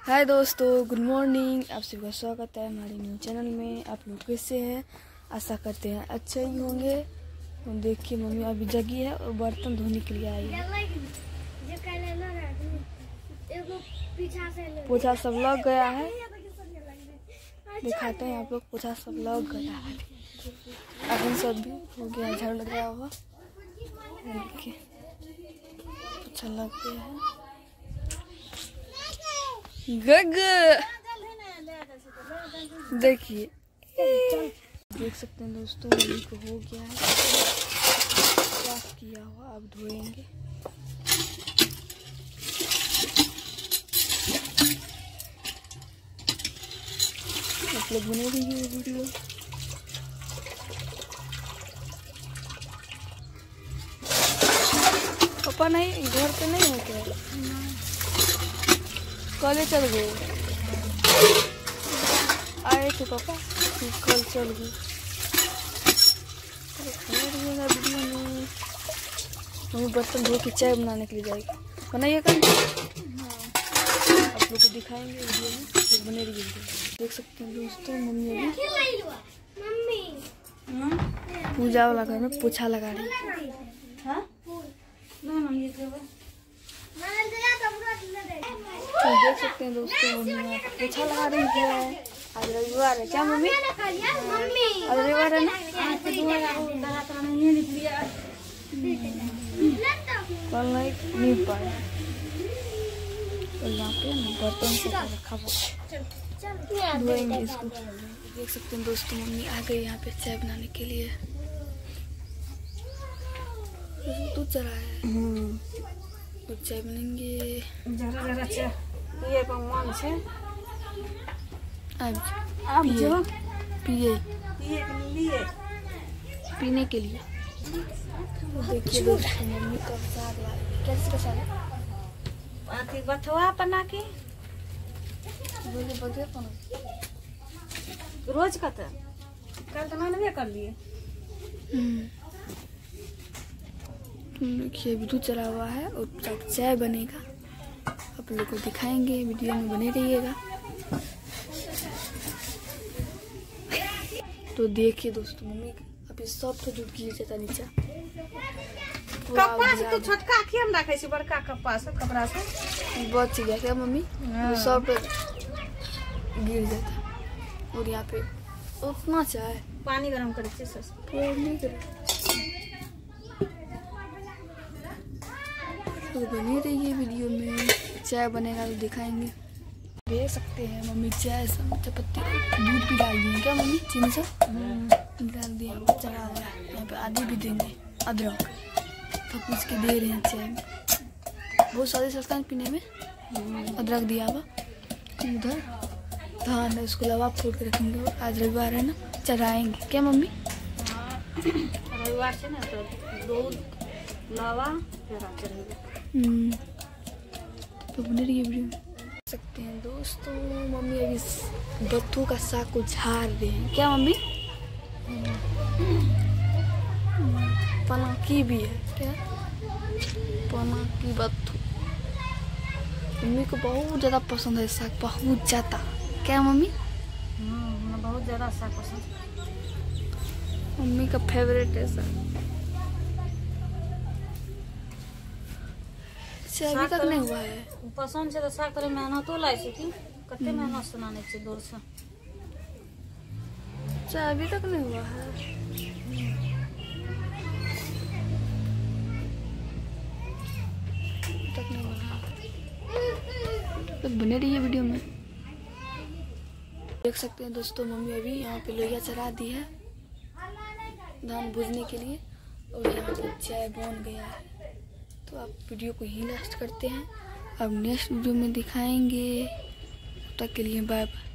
हाय दोस्तों, good morning. आप सभी का स्वागत है हमारे न्यू चैनल में। आप लोग कैसे हैं? आशा करते हैं अच्छे ही होंगे। तो देखिए मम्मी अभी जगी है और बर्तन धोने के लिए आई है। पोछा सब लग गया है, दिखाते हैं आप लोग। पोछा सब लग गया है, अभी सब भी हो गया, झाड़ू लग रहा होगा। देखिए पोछा लग गया है। गग देखिए, देख सकते हैं दोस्तों, मम्मी को हो गया है, साफ किया हुआ। अब धोएंगे। आप लोग बने रहिए वीडियो। पापा नहीं, घर पे नहीं हो क्या? कल चल गए, आए थे पापा, कल चल गए। वीडियो में मम्मी बर्तन धो के चाय बनाने के लिए जाएगी। बनाइएगा, आप लोग को दिखाएंगे वीडियो में, तो बने रहिए। देख सकते हैं दोस्तों, मम्मी अभी पूजा वाला घर में पोछा लगा रही है। तो देख सकते हैं दोस्तों, मम्मी पोछा लगा रही है। आज रविवार है क्या मम्मी? आज रविवार है ना? कल नहीं पाया, तो यहाँ पे बर्तन से रखा हुआ, धोएंगे इसको। देख सकते हैं दोस्तों, मम्मी आ गई यहाँ पे चाय बनाने के लिए। दूध चढ़ा है, तो चाय बनेंगे। पीने के लिए। देखिए दोस्तों, मम्मी का साग लाई। कैसे का साग है? बथुआ बना के रोज का तो कल तो मैंने कर लिए। देखिए दूध चला हुआ है और चाय बनेगा। आप लोग को दिखाएंगे, वीडियो में बने रहिएगा। तो देखिए दोस्तों, मम्मी अभी सब तो दूध गिर जाता नीचे। कपास तो छोटका की हम रखे छी, बड़का कपास कपड़ा से बच गया क्या मम्मी? तो सब गिर जाता। और यहाँ पे उतना चाय, पानी गरम करे तो बनी रही है वीडियो में। चाय बनेगा तो दिखाएंगे। देख सकते हैं मम्मी चाय पत्ती दूध भी डाल दिए क्या मम्मी? चीनी से डाल दिया, चढ़ा हुआ है। यहाँ पे आधी भी देंगे अदरक, तो पूछ के दे रहे हैं चाय में। बहुत स्वादिष्ट लगता है पीने में। अदरक दिया हुआ। उधर धान है, उसको लवा फोड़ के रखेंगे। आज रविवार है ना, चढ़ाएंगे क्या मम्मी? रविवार से ना तो दूध लवा तो बने रही है वीडियो। देख सकते हैं दोस्तों, मम्मी अभी बत्थू का साग को झाड़ रहे हैं क्या मम्मी? पनाकी भी है क्या? पनाकी बत्थू मम्मी को बहुत ज्यादा पसंद है साग, बहुत ज्यादा। क्या मम्मी? बहुत ज्यादा साग पसंद, मम्मी का फेवरेट है साग। अभी तक नहीं हुआ है। पसंद से तो साग करे मेहनतो लाई छी कि कते मेहनत सुनाने छी दूर से। अभी तक नहीं हुआ है। तक नहीं बना, तो बने रही है वीडियो में। देख सकते हैं दोस्तों, मम्मी अभी यहाँ पे लोहिया चढ़ा दी है धान भूजने के लिए, और यहाँ पे चाय बन गया है। तो आप वीडियो को ही लास्ट करते हैं, अब नेक्स्ट वीडियो में दिखाएंगे। तब तक के लिए बाय बाय।